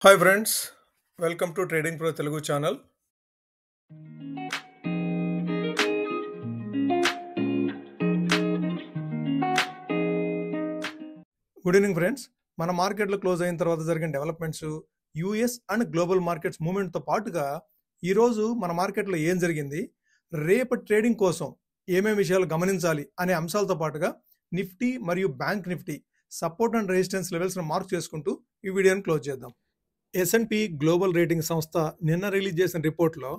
Hi friends, welcome to trading pro Telugu channel. Good evening friends. మన మార్కెట్లో close అయిన తర్వాత జరిగిన developments, US and global markets మూవ్మెంట్తో పాటుగా ఈరోజు మన మార్కెట్లో ఏం జరిగింది, రేపటి ట్రేడింగ్ కోసం ఏమేమి విషయాలు గమనించాలి అనే అంశాలతో పాటుగా నిఫ్టీ మరియు bank Nifty support and resistance లెవెల్స్ను మార్క్ చేసుకుంటూ ఈ వీడియోని క్లోజ్ చేద్దాం. S&P గ్లోబల్ రేటింగ్ సంస్థ నిన్న రిలీజ్ చేసిన రిపోర్ట్లో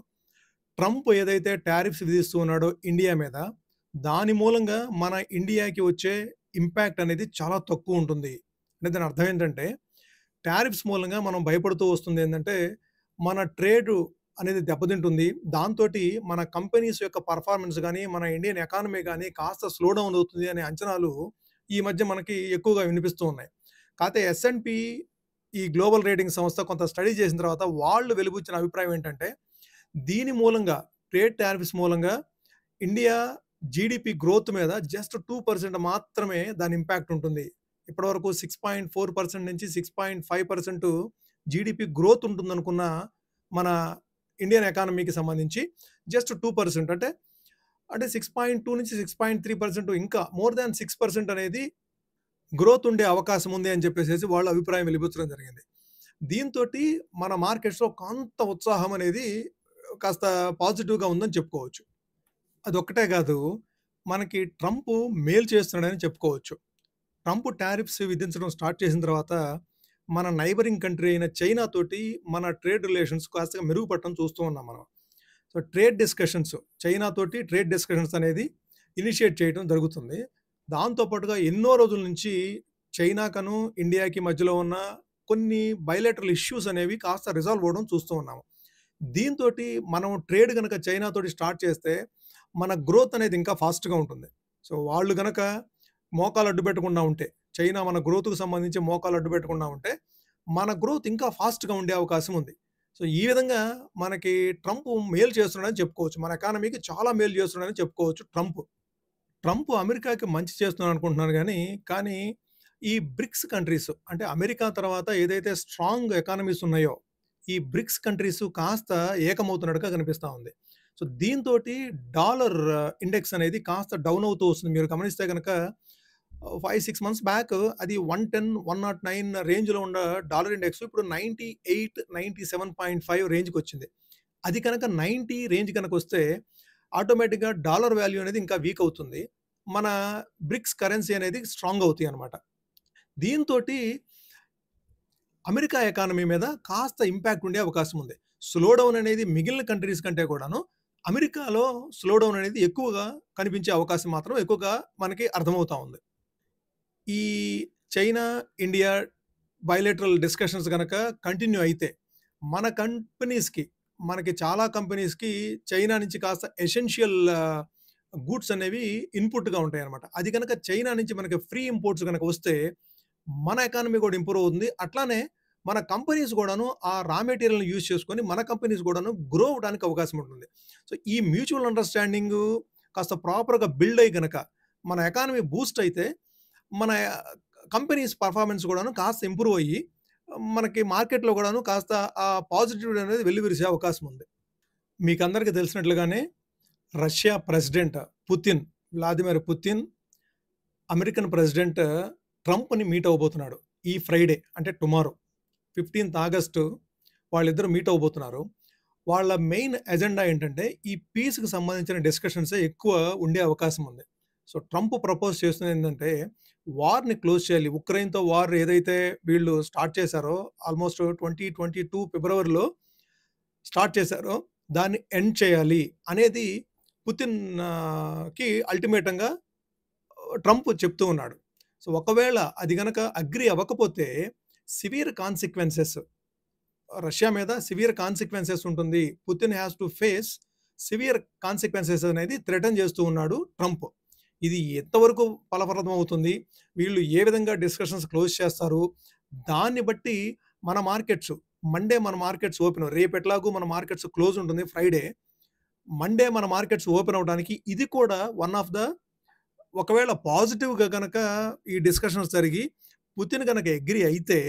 ట్రంప్ ఏదైతే టారిఫ్స్ విధిస్తూ ఉన్నాడో ఇండియా మీద, దాని మూలంగా మన ఇండియాకి వచ్చే ఇంపాక్ట్ అనేది చాలా తక్కువ ఉంటుంది. అంటే దాని అర్థం ఏంటంటే, టారిఫ్స్ మూలంగా మనం భయపడుతూ వస్తుంది ఏంటంటే మన ట్రేడ్ అనేది దెబ్బతింటుంది. దాంతో మన కంపెనీస్ యొక్క పర్ఫార్మెన్స్ కానీ, మన ఇండియన్ ఎకానమీ కానీ కాస్త స్లో డౌన్ అవుతుంది అనే అంచనాలు ఈ మధ్య మనకి ఎక్కువగా వినిపిస్తూ ఉన్నాయి. కాకపోతే S&P ఈ గ్లోబల్ రేటింగ్ సంస్థ కొంత స్టడీ చేసిన తర్వాత వాళ్ళు వెలుబుచ్చిన అభిప్రాయం ఏంటంటే, దీని మూలంగా ట్రేడ్ టారిఫ్స్ మూలంగా ఇండియా జీడిపి గ్రోత్ మీద జస్ట్ 2% మాత్రమే దాని ఇంపాక్ట్ ఉంటుంది. ఇప్పటివరకు 6.4% నుంచి 6.5% జీడిపి గ్రోత్ ఉంటుందనుకున్న మన ఇండియన్ ఎకానమీకి సంబంధించి జస్ట్ 2% అంటే 6.2 నుంచి 6.3%, ఇంకా మోర్ దాన్ 6% అనేది గ్రోత్ ఉండే అవకాశం ఉంది అని చెప్పేసి వాళ్ళ అభిప్రాయం వెలిబుచ్చడం జరిగింది. దీంతో మన మార్కెట్స్లో కొంత ఉత్సాహం అనేది కాస్త పాజిటివ్గా ఉందని చెప్పుకోవచ్చు. అదొక్కటే కాదు, మనకి ట్రంప్ మేలు చేస్తున్నాడని చెప్పుకోవచ్చు. ట్రంప్ టారిఫ్స్ విధించడం స్టార్ట్ చేసిన తర్వాత మన నైబరింగ్ కంట్రీ అయిన చైనా తోటి మన ట్రేడ్ రిలేషన్స్ కాస్త మెరుగుపడటం చూస్తూ ఉన్నాం మనం. సో ట్రేడ్ డిస్కషన్స్, చైనా తోటి ట్రేడ్ డిస్కషన్స్ అనేది ఇనిషియేట్ చేయడం జరుగుతుంది. దాంతోపాటుగా ఎన్నో రోజుల నుంచి చైనాకను ఇండియాకి మధ్యలో ఉన్న కొన్ని బైలేటరల్ ఇష్యూస్ అనేవి కాస్త రిజాల్వ్ అవ్వడం చూస్తూ ఉన్నాము. దీంతో మనం ట్రేడ్ కనుక చైనా తోటి స్టార్ట్ చేస్తే మన గ్రోత్ అనేది ఇంకా ఫాస్ట్గా ఉంటుంది. సో వాళ్ళు కనుక మోకాలు అడ్డు పెట్టకుండా ఉంటే, చైనా మన గ్రోత్కు సంబంధించి మోకాలు అడ్డు పెట్టకుండా ఉంటే మన గ్రోత్ ఇంకా ఫాస్ట్గా ఉండే అవకాశం ఉంది. సో ఈ విధంగా మనకి ట్రంప్ మేలు చేస్తున్నాడని చెప్పుకోవచ్చు. మన ఎకానమీకి చాలా మేలు చేస్తున్నాడని చెప్పుకోవచ్చు ట్రంప్ అమెరికాకి మంచి చేస్తున్నాడు అనుకుంటున్నాను కానీ ఈ బ్రిక్స్ కంట్రీస్, అంటే అమెరికా తర్వాత ఏదైతే స్ట్రాంగ్ ఎకానమీస్ ఉన్నాయో ఈ బ్రిక్స్ కంట్రీస్ కాస్త ఏకమవుతున్నట్టుగా కనిపిస్తూ ఉంది. సో దీంతో డాలర్ ఇండెక్స్ అనేది కాస్త డౌన్ అవుతూ వస్తుంది. మీరు గమనిస్తే కనుక 5-6 మంత్స్ బ్యాక్ అది 110, 109 రేంజ్లో ఉన్న డాలర్ ఇండెక్స్ ఇప్పుడు 98, 97.5 రేంజ్కి వచ్చింది. అది కనుక 90 రేంజ్ కనుక వస్తే ఆటోమేటిక్గా డాలర్ వాల్యూ అనేది ఇంకా వీక్ అవుతుంది. మన బ్రిక్స్ కరెన్సీ అనేది స్ట్రాంగ్ అవుతాయి అన్నమాట. దీంతో అమెరికా ఎకానమీ మీద కాస్త ఇంపాక్ట్ ఉండే అవకాశం ఉంది. స్లో డౌన్ అనేది మిగిలిన కంట్రీస్ కంటే కూడాను అమెరికాలో స్లో డౌన్ అనేది ఎక్కువగా కనిపించే అవకాశం మాత్రం ఎక్కువగా మనకి అర్థమవుతా ఉంది. ఈ చైనా ఇండియా బైలేటరల్ డిస్కషన్స్ కనుక కంటిన్యూ అయితే మన కంపెనీస్కి, మనకి చాలా కంపెనీస్కి చైనా నుంచి కాస్త ఎసెన్షియల్ గూడ్స్ అనేవి ఇన్పుట్గా ఉంటాయి అన్నమాట. అది కనుక చైనా నుంచి మనకి ఫ్రీ ఇంపోర్ట్స్ కనుక వస్తే మన ఎకానమీ కూడా ఇంప్రూవ్ అవుతుంది. అట్లానే మన కంపెనీస్ కూడాను ఆ రా మెటీరియల్ని యూజ్ చేసుకొని మన కంపెనీస్ కూడాను గ్రో అవ్వడానికి అవకాశం ఉంటుంది. సో ఈ మ్యూచువల్ అండర్స్టాండింగ్ కాస్త ప్రాపర్గా బిల్డ్ అయ్యి కనుక మన ఎకానమీ బూస్ట్ అయితే మన కంపెనీస్ పర్ఫార్మెన్స్ కూడాను కాస్త ఇంప్రూవ్ అయ్యి మనకి మార్కెట్లో కూడాను కాస్త ఆ పాజిటివ్ అనేది వెల్లివిరిసే అవకాశం ఉంది. మీకు అందరికీ తెలిసినట్లుగానే Russia president Vladimir Putin American president ట్రంప్ని మీట్ అవ్వబోతున్నాడు ఈ ఫ్రైడే, అంటే టుమారో 15th ఆగస్టు వాళ్ళిద్దరు మీట్ అవ్వబోతున్నారు. వాళ్ళ మెయిన్ ఎజెండా ఏంటంటే ఈ పీస్కి సంబంధించిన డిస్కషన్సే ఎక్కువ ఉండే అవకాశం ఉంది. సో ట్రంప్ ప్రపోజ్ చేస్తున్నది ఏంటంటే వార్ని క్లోజ్ చేయాలి. ఉక్రెయిన్తో వార్ ఏదైతే వీళ్ళు స్టార్ట్ చేశారో ఆల్మోస్ట్ 2022 ఫిబ్రవరిలో స్టార్ట్ చేశారో దాన్ని ఎండ్ చేయాలి అనేది పుతిన్కి అల్టిమేటంగా ట్రంప్ చెప్తూ ఉన్నాడు. సో ఒకవేళ అది కనుక అగ్రి అవ్వకపోతే సివియర్ కాన్సిక్వెన్సెస్, రష్యా మీద సివియర్ కాన్సిక్వెన్సెస్ ఉంటుంది. Putin has to face severe consequences అనేది థ్రెటన్ చేస్తూ ఉన్నాడు ట్రంప్. ఇది ఎంతవరకు ఫలప్రదం అవుతుంది, వీళ్ళు ఏ విధంగా డిస్కషన్స్ క్లోజ్ చేస్తారు, దాన్ని బట్టి మన మార్కెట్స్ ఓపెన్, రేపు ఎట్లాగూ మన మార్కెట్స్ క్లోజ్ ఉంటుంది ఫ్రైడే, మండే మన మార్కెట్స్ ఓపెన్ అవడానికి ఇది కూడా వన్ ఆఫ్ ద, ఒకవేళ పాజిటివ్గా కనుక ఈ డిస్కషన్స్ జరిగి పుతిన్ కనుక అగ్రి అయితే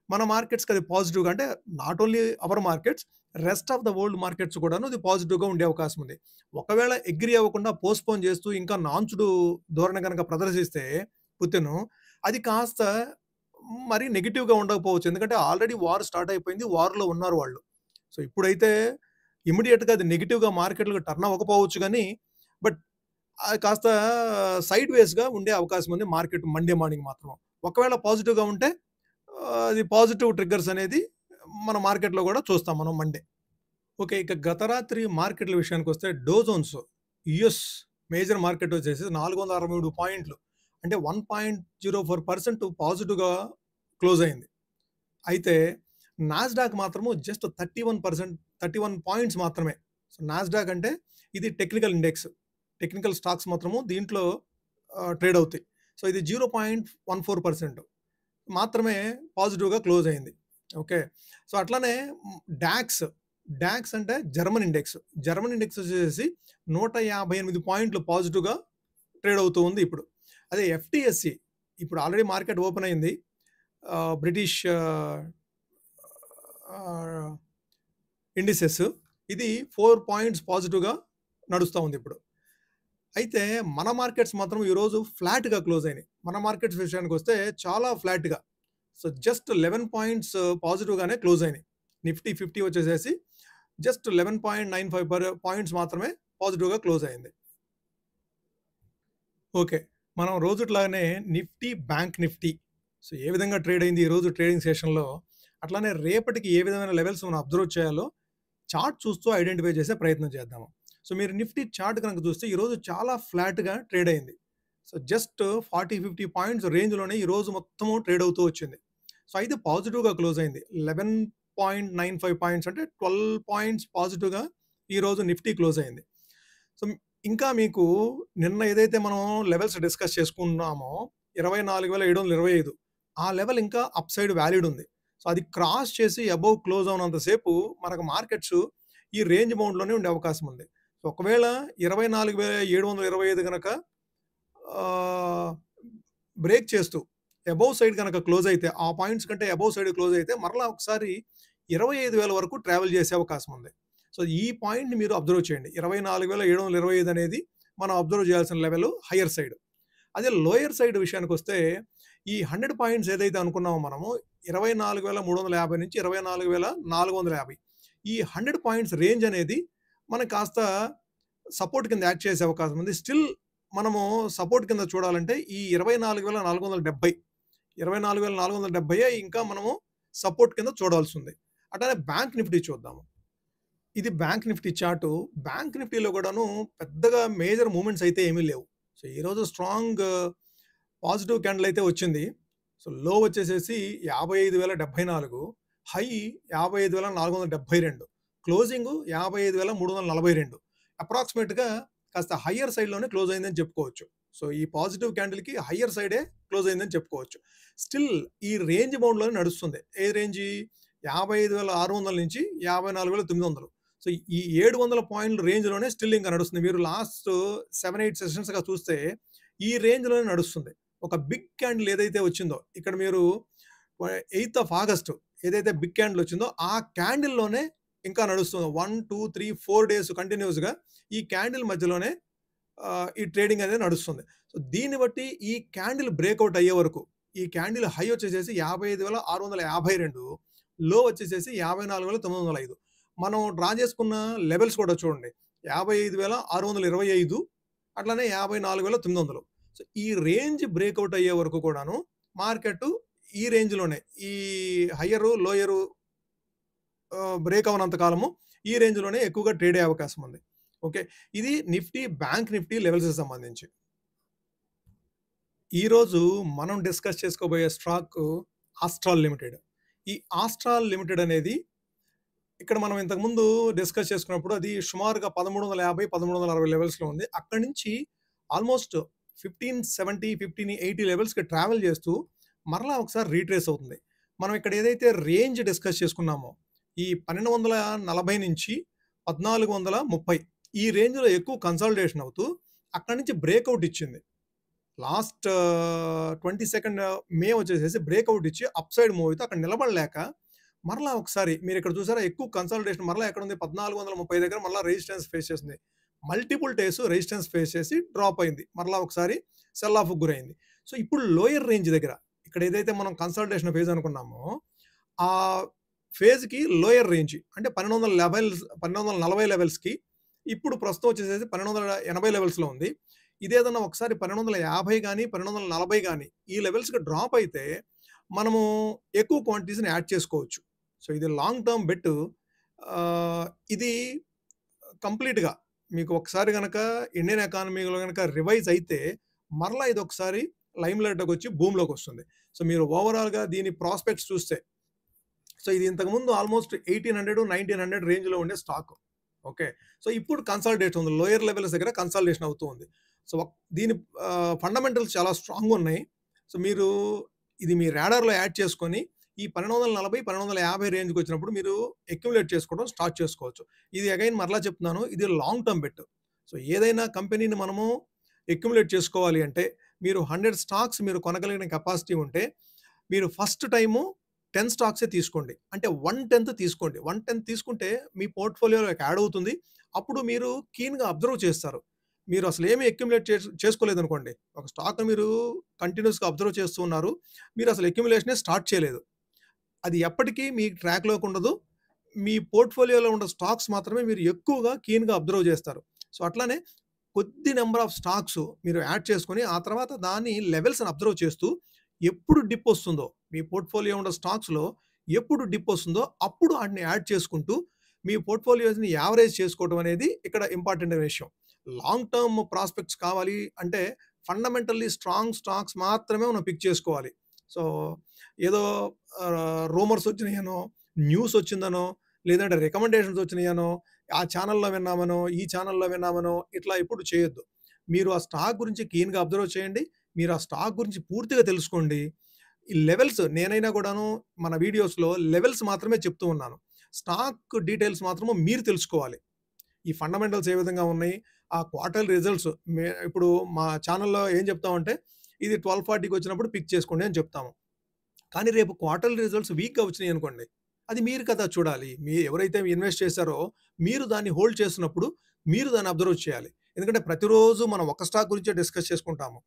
మన మార్కెట్స్‌కి అది పాజిటివ్‌గా అంటే not only our markets, rest of the world markets కూడాను అది పాజిటివ్‌గా ఉండే అవకాశం ఉంది. ఒకవేళ అగ్రీ అవ్వకుండా పోస్ట్‌పోన్ చేస్తూ ఇంకా నాన్చుడు ధోరణి గనక ప్రదర్శిస్తే పుతిను, అది కాస్త మరి నెగెటివ్‌గా ఉండకపోవచ్చు. ఎందుకంటే ఆల్రెడీ వార్ స్టార్ట్ అయిపోయింది. వార్‌లో ఉన్నారు వాళ్ళు. సో, ఇప్పుడైతే ఇమ్మీడియేట్‌గా అది నెగెటివ్‌గా మార్కెట్‌లకు టర్న్ అవ్వకపోవచ్చు గానీ, బట్ అది కాస్త సైడ్ వేస్‌గా ఉండే అవకాశం ఉంది మార్కెట్ మండే మార్నింగ్ మాత్రం. ఒకవేళ పాజిటివ్‌గా ఉంటే అది పాజిటివ్ ట్రిగ్గర్స్ అనేది మన మార్కెట్‌లో గూడా చూస్తాం మనం మండే. ఓకే. ఇక గత రాత్రి మార్కెట్‌ల విషయానికొస్తే Dow Jones US major market వచ్చేసి 463 పాయింట్లు. అంటే 1.04% పాజిటివ్‌గా క్లోజ్ అయింది. అయితే నాస్డాక్ మాత్రము జస్ట్ 31%, 31 పాయింట్స్ మాత్రమే. సో, నాస్డాక్ అంటే ఇది టెక్నికల్ ఇండెక్స్. టెక్నికల్ స్టాక్స్ మాత్రము దీంట్లో ట్రేడ్ అవుతాయి. సో, ఇది 0.14% మాత్రమే పాజిటివ్‌గా క్లోజ్ అయింది. ఓకే. సో, అట్లానే డాక్స్, డాక్స్ అంటే జర్మన్ ఇండెక్స్. జర్మన్ ఇండెక్స్ వచ్చేసి 158 పాయింట్లు పాజిటివ్‌గా ట్రేడ్ అవుతూ ఉంది ఇప్పుడు. అదే ఎఫ్‌టిఎస్‌సి ఇప్పుడు ఆల్రెడీ మార్కెట్ ఓపెన్ అయింది. బ్రిటిష్ ఆహ్, ఇండిసెస్ ఇది 4 పాయింట్స్ పాజిటివ్‌గా నడుస్తా ఉంది ఇప్పుడు. అయితే మన మార్కెట్స్ మాత్రం ఈరోజు ఫ్లాట్‌గా క్లోజ్ అయినాయి. మన మార్కెట్స్ విషయానికొస్తే చాలా ఫ్లాట్‌గా. సో, జస్ట్ 11 పాయింట్స్ పాజిటివ్‌గానే క్లోజ్ అయినాయి. నిఫ్టీ 50 వచ్చేసేసి జస్ట్ 11.95 పాయింట్స్ మాత్రమే పాజిటివ్‌గా క్లోజ్ అయింది. ఓకే. మనం రోజుట్లాగానే నిఫ్టీ, బ్యాంక్ నిఫ్టీ సో, ఏ విధంగా ట్రేడ్ అయింది ఈరోజు ట్రేడింగ్ సెషన్‌లో, అట్లానే రేపటికి ఏ విధమైన లెవెల్స్ మనం అబ్జర్వ్ చేయాలో చార్ట్ చూస్తూ ఐడెంటిఫై చేసే ప్రయత్నం చేద్దాము. సో, మీరు నిఫ్టీ చార్ట్ గనక చూస్తే ఈరోజు చాలా ఫ్లాట్‌గా ట్రేడ్ అయింది. సో, జస్ట్ 40, 50 పాయింట్స్ రేంజ్‌లోనే ఈరోజు మొత్తము ట్రేడ్ అవుతూ వచ్చింది. సో, అయితే పాజిటివ్‌గా క్లోజ్ అయింది. 11.95 పాయింట్స్ అంటే 12 పాయింట్స్ పాజిటివ్‌గా ఈరోజు నిఫ్టీ క్లోజ్ అయింది. సో, ఇంకా మీకు నిన్న ఏదైతే మనం లెవెల్స్ డిస్కస్ చేసుకున్నామో 24,725 ఆ లెవెల్ ఇంకా అప్ సైడ్ వాలిడ్ ఉంది. సో, అది క్రాస్ చేసి అబోవ్ క్లోజ్ అవునంత సేపు మనకు మార్కెట్స్ ఈ రేంజ్ బౌండ్‌లోనే ఉండే అవకాశం ఉంది. సో, ఒకవేళ 24,725 గనక ఆహ్, బ్రేక్ చేస్తూ అబోవ్ సైడ్ గనక క్లోజ్ అయితే, ఆ పాయింట్స్ కంటే అబోవ్ సైడ్ క్లోజ్ అయితే మరలా ఒకసారి 25,000 వరకు ట్రావెల్ చేసే అవకాశం ఉంది. సో, ఈ పాయింట్‌ని మీరు అబ్జర్వ్ చేయండి. 24,725 అనేది మనం అబ్జర్వ్ చేయాల్సిన లెవెల్ హైయర్ సైడ్. అదే లోయర్ సైడ్ విషయానికొస్తే ఈ 100 పాయింట్స్ ఏదైతే అనుకున్నామో మనము 24,350 నుంచి 24,450 ఈ 100 పాయింట్స్ రేంజ్ అనేది మనకు కాస్త సపోర్ట్ కింద యాక్ట్ చేసే అవకాశం ఉంది. స్టిల్ మనము సపోర్ట్ కింద చూడాలంటే ఈ 24,470 24,470 ఇంకా మనము సపోర్ట్ కింద చూడాల్సింది. అట్లానే బ్యాంక్ నిఫ్టీ చూద్దాము. ఇది బ్యాంక్ నిఫ్టీ చార్టు. బ్యాంక్ నిఫ్టీలో కూడాను పెద్దగా మేజర్ మూవ్‌మెంట్స్ అయితే ఏమీ లేవు. సో, ఈరోజు స్ట్రాంగ్ పాజిటివ్ క్యాండిల్ అయితే వచ్చింది. సో, లో వచ్చేసేసి 55,074 హై 55,472 క్లోజింగు 55,342 అప్రాక్సిమేట్‌గా కాస్త హైయర్ సైడ్‌లోనే క్లోజ్ అయిందని చెప్పుకోవచ్చు. సో, ఈ పాజిటివ్ క్యాండిల్‌కి హైయర్ సైడే క్లోజ్ అయిందని చెప్పుకోవచ్చు. స్టిల్ ఈ రేంజ్ బౌండ్‌లోనే నడుస్తుంది. ఏ రేంజి 55,600 నుంచి 54,900 సో, ఈ 700 పాయింట్ల రేంజ్‌లోనే స్టిల్ ఇంకా నడుస్తుంది. మీరు లాస్ట్ 7, 8 సెషన్స్‌గా చూస్తే ఈ రేంజ్‌లోనే నడుస్తుంది. ఒక బిగ్ క్యాండిల్ ఏదైతే వచ్చిందో, ఇక్కడ మీరు 8థ్ ఆఫ్ ఆగస్ట్ ఏదైతే బిగ్ క్యాండిల్ వచ్చిందో, ఆ క్యాండిల్‌లోనే ఇంకా నడుస్తుంది. 1, 2, 3, 4 డేస్ కంటిన్యూయస్‌గా ఈ క్యాండిల్ మధ్యలోనే ఈ ట్రేడింగ్ అనేది నడుస్తుంది. సో, దీన్ని బట్టి ఈ క్యాండిల్ బ్రేక్‌ఔట్ అయ్యే వరకు, ఈ క్యాండిల్ హై వచ్చేసేసి 55,652 లో వచ్చేసేసి 54,905 మనం డ్రా చేసుకున్న లెవెల్స్ కూడా చూడండి. 55,625 అట్లానే 54,900 సో, ఈ రేంజ్ బ్రేక్‌ఔట్ అయ్యే వరకు కూడాను మార్కెట్ ఈ రేంజ్‌లోనే ఈ హైయరు, లోయరు బ్రేక్ అవ్వనంత కాలము ఈ రేంజ్‌లోనే ఎక్కువగా ట్రేడ్ అయ్యే అవకాశం ఉంది. ఓకే. ఇది నిఫ్టీ, బ్యాంక్ నిఫ్టీ లెవెల్స్‌కి సంబంధించి. ఈరోజు మనం డిస్కస్ చేసుకోబోయే స్టాక్ ఆస్ట్రాల్ లిమిటెడ్. ఈ ఆస్ట్రాల్ లిమిటెడ్ అనేది ఇక్కడ మనం ఇంతకుముందు డిస్కస్ చేసుకున్నప్పుడు అది సుమారుగా 1350, 1360 లెవెల్స్‌లో ఉంది. అక్కడి నుంచి ఆల్మోస్ట్ 1570, 1580 లెవెల్స్‌కి ట్రావెల్ చేస్తూ మరలా ఒకసారి రీట్రేస్ అవుతుంది. మనం ఇక్కడ ఏదైతే రేంజ్ డిస్కస్ చేసుకున్నామో, ఈ 1240 నుంచి 1430 ఈ రేంజ్‌లో ఎక్కువ కన్సాలిడేషన్ అవుతూ అక్కడి నుంచి బ్రేక్‌ఔట్ ఇచ్చింది. లాస్ట్ 22nd మే వచ్చేసేసి బ్రేక్అవుట్ ఇచ్చి అప్ సైడ్ మూవ్ అయితే అక్కడ నిలబడలేక మరలా ఒకసారి మీరు ఇక్కడ చూసారా ఎక్కువ కన్సల్టేషన్ మరలా ఎక్కడ ఉంది 1430 దగ్గర మరలా రెసిస్టెన్స్ ఫేస్ చేసింది. మల్టిపుల్ డేస్ రెసిస్టెన్స్ ఫేస్ చేసి డ్రాప్ అయింది. మరలా ఒకసారి సెల్ ఆఫ్‌కి గురైంది. సో ఇప్పుడు లోయర్ రేంజ్ దగ్గర ఇక్కడ ఏదైతే మనం కన్సల్టేషన్ ఫేజ్ అనుకున్నామో ఆ ఫేజ్‌కి లోయర్ రేంజ్ అంటే 1240 లెవెల్స్‌కి ఇప్పుడు ప్రస్తుతం వచ్చేసేసి 1280 లెవెల్స్‌లో ఉంది. ఇదేదన్నా ఒకసారి 1250 గాని, 1240 గాని ఈ లెవెల్స్‌కి డ్రాప్ అయితే మనము ఎక్కువ క్వాంటిటీస్‌ని యాడ్ చేసుకోవచ్చు. సో ఇది లాంగ్ టర్మ్ బెట్. ఇది కంప్లీట్‌గా మీకు ఒకసారి గనక ఇండియన్ ఎకానమీలో గనక రివైజ్ అయితే మరలా ఇదొకసారి లైమ్‌లైట్‌లోకి వచ్చి బూమ్‌లోకి వస్తుంది. సో మీరు ఓవరాల్‌గా దీని ప్రాస్పెక్ట్స్ చూస్తే సో ఇది ఇంతకుముందు ఆల్మోస్ట్ 1800, 1900 రేంజ్‌లో ఉండే స్టాక్. ఓకే. సో ఇప్పుడు కన్సాలిడేట్ ఉంది. లోయర్ లెవెల్స్ దగ్గర కన్సాలిడేషన్ అవుతూ ఉంది. సో దీని ఫండమెంటల్స్ చాలా స్ట్రాంగ్‌గా ఉన్నాయి. సో మీరు ఇది మీ రాడార్‌లో యాడ్ చేసుకొని ఈ 1240, 1250 రేంజ్‌కి వచ్చినప్పుడు మీరు అక్యుములేట్ చేసుకోవడం స్టార్ట్ చేసుకోవచ్చు. ఇది అగైన్ మరలా చెప్తున్నాను. ఇది లాంగ్ టర్మ్ బెట్. సో ఏదైనా కంపెనీని మనము అక్యుములేట్ చేసుకోవాలి అంటే మీరు 100 స్టాక్స్ మీరు కొనగలిగిన కెపాసిటీ ఉంటే మీరు ఫస్ట్ టైము 10 స్టాక్సే తీసుకోండి. అంటే 1/10 తీసుకోండి. 1/10 తీసుకుంటే మీ పోర్ట్‌ఫోలియోలోకి యాడ్ అవుతుంది. అప్పుడు మీరు కీన్‌గా అబ్జర్వ్ చేస్తారు. మీరు అసలు ఏమి అక్యుములేట్ చేసుకోలేదనుకోండి. ఒక స్టాక్‌ని మీరు కంటిన్యూయస్‌గా అబ్జర్వ్ చేస్తూ ఉన్నారు. మీరు అసలు అక్యుములేషనే స్టార్ట్ చేయలేదు. అది ఎప్పటికీ మీ ట్రాక్‌లోకి ఉండదు. మీ పోర్ట్‌ఫోలియోలో ఉన్న స్టాక్స్ మాత్రమే మీరు ఎక్కువగా కీన్‌గా అబ్జర్వ్ చేస్తారు. సో అట్లానే కొద్ది నంబర్ ఆఫ్ స్టాక్స్ మీరు యాడ్ చేసుకొని ఆ తర్వాత దాని లెవెల్స్‌ని అబ్జర్వ్ చేస్తూ ఎప్పుడు డిప్ వస్తుందో మీ పోర్ట్‌ఫోలియో ఉన్న స్టాక్స్‌లో ఎప్పుడు డిప్ వస్తుందో అప్పుడు ఆటిని యాడ్ చేసుకుంటూ మీ పోర్ట్‌ఫోలియోస్‌ని యావరేజ్ చేసుకోవడం అనేది ఇక్కడ ఇంపార్టెంట్ విషయం. లాంగ్ టర్మ్ ప్రాస్పెక్ట్స్ కావాలి అంటే ఫండమెంటల్లీ స్ట్రాంగ్ స్టాక్స్ మాత్రమే మనం పిక్ చేసుకోవాలి. సో ఏదో రూమర్స్ వచ్చినాయనో, న్యూస్ వచ్చిందనో, లేదంటే రికమెండేషన్స్ వచ్చినాయనో, ఆ ఛానెల్‌లో విన్నామనో, ఈ ఛానెల్‌లో విన్నామనో ఇట్లా ఎప్పుడు చేయొద్దు. మీరు ఆ స్టాక్ గురించి కీన్‌గా అబ్జర్వ్ చేయండి. మీరు ఆ స్టాక్ గురించి పూర్తిగా తెలుసుకోండి. ఈ లెవెల్స్ నేనైనా కూడాను మన వీడియోస్‌లో లెవెల్స్ మాత్రమే చెప్తూ ఉన్నాను. స్టాక్ డీటెయిల్స్ మాత్రము మీరు తెలుసుకోవాలి. ఈ ఫండమెంటల్స్ ఏ విధంగా ఉన్నాయి, ఆ క్వార్టర్లీ రిజల్ట్స్ ఇప్పుడు మా ఛానెల్‌లో ఏం చెప్తామంటే ఇది 1240కి వచ్చినప్పుడు పిక్ చేసుకోండి అని చెప్తాము. కానీ రేపు క్వార్టర్లీ రిజల్ట్స్ వీక్‌గా వచ్చినాయి అనుకోండి. అది మీరు కదా చూడాలి. ఎవరైతే ఇన్వెస్ట్ చేశారో మీరు దాన్ని హోల్డ్ చేస్తున్నప్పుడు మీరు దాన్ని అబ్జర్వ్ చేయాలి. ఎందుకంటే ప్రతిరోజు మనం ఒక స్టాక్ గురించే డిస్కస్ చేసుకుంటాము.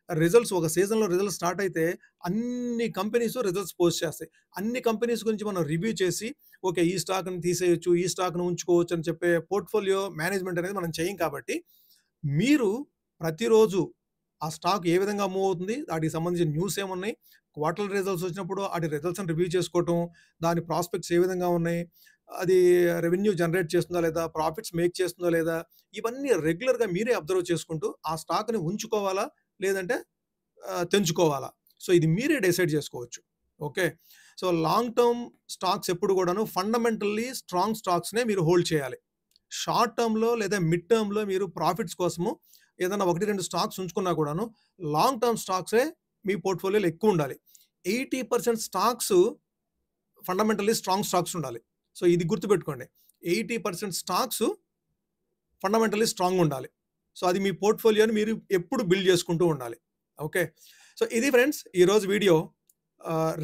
రిజల్ట్స్ ఒక సీజన్‌లో రిజల్ట్స్ స్టార్ట్ అయితే అన్ని కంపెనీస్ రిజల్ట్స్ పోస్ట్ చేస్తాయి. అన్ని కంపెనీస్ గురించి మనం రివ్యూ చేసి ఓకే. ఈ స్టాక్‌ని తీసేయొచ్చు, ఈ స్టాక్‌ని ఉంచుకోవచ్చు అని చెప్పే పోర్ట్‌ఫోలియో మేనేజ్‌మెంట్ అనేది మనం చేయం కాబట్టి మీరు ప్రతిరోజు ఆ స్టాక్ ఏ విధంగా మూవ్ అవుతుంది, వాటికి సంబంధించిన న్యూస్ ఏమున్నాయి, క్వార్టర్లీ రిజల్ట్స్ వచ్చినప్పుడు వాటి రిజల్ట్స్‌ని రివ్యూ చేసుకోవటం, దాని ప్రాస్పెక్ట్స్ ఏ విధంగా ఉన్నాయి, అది రెవెన్యూ జనరేట్ చేస్తుందా లేదా, ప్రాఫిట్స్ మేక్ చేస్తుందా లేదా, ఇవన్నీ రెగ్యులర్‌గా మీరే అబ్జర్వ్ చేసుకుంటూ ఆ స్టాక్‌ని ఉంచుకోవాలా, లేదంటే తెంచుకోవాలా. సో ఇది మీరే డిసైడ్ చేసుకోవచ్చు. Okay. So long term stocks ఎప్పుడు కూడాను ఫండమెంటల్లీ స్ట్రాంగ్ స్టాక్స్‌నే మీరు హోల్డ్ చేయాలి. షార్ట్ టర్మ్‌లో లేదా మిడ్ టర్మ్‌లో మీరు ప్రాఫిట్స్ కోసము ఏదైనా 1, 2 స్టాక్స్ ఉంచుకున్నా కూడాను లాంగ్ టర్మ్ స్టాక్సే మీ పోర్ట్‌ఫోలియోలో ఎక్కువ ఉండాలి. 80% స్టాక్స్ ఫండమెంటల్లీ స్ట్రాంగ్ స్టాక్స్ ఉండాలి. సో ఇది గుర్తుపెట్టుకోండి. 80% స్టాక్స్ ఫండమెంటల్లీ స్ట్రాంగ్ ఉండాలి. సో అది మీ పోర్ట్‌ఫోలియోని మీరు ఎప్పుడు బిల్డ్ చేసుకుంటూ ఉండాలి. ఓకే. సో ఇది ఫ్రెండ్స్ ఈరోజు వీడియో.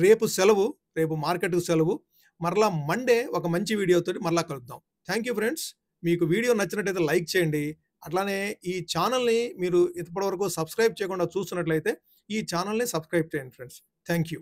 రేపు సెలవు. రేపు మార్కెట్‌కి సెలవు. మరలా మండే ఒక మంచి వీడియోతోటి మరలా కలుద్దాం. Thank you friends. మీకు వీడియో నచ్చినట్టయితే లైక్ చేయండి. అట్లానే ఈ ఛానెల్‌ని మీరు ఇప్పటివరకు సబ్స్క్రైబ్ చేయకుండా చూస్తున్నట్లయితే ఈ ఛానెల్‌ని సబ్స్క్రైబ్ చేయండి ఫ్రెండ్స్. Thank you.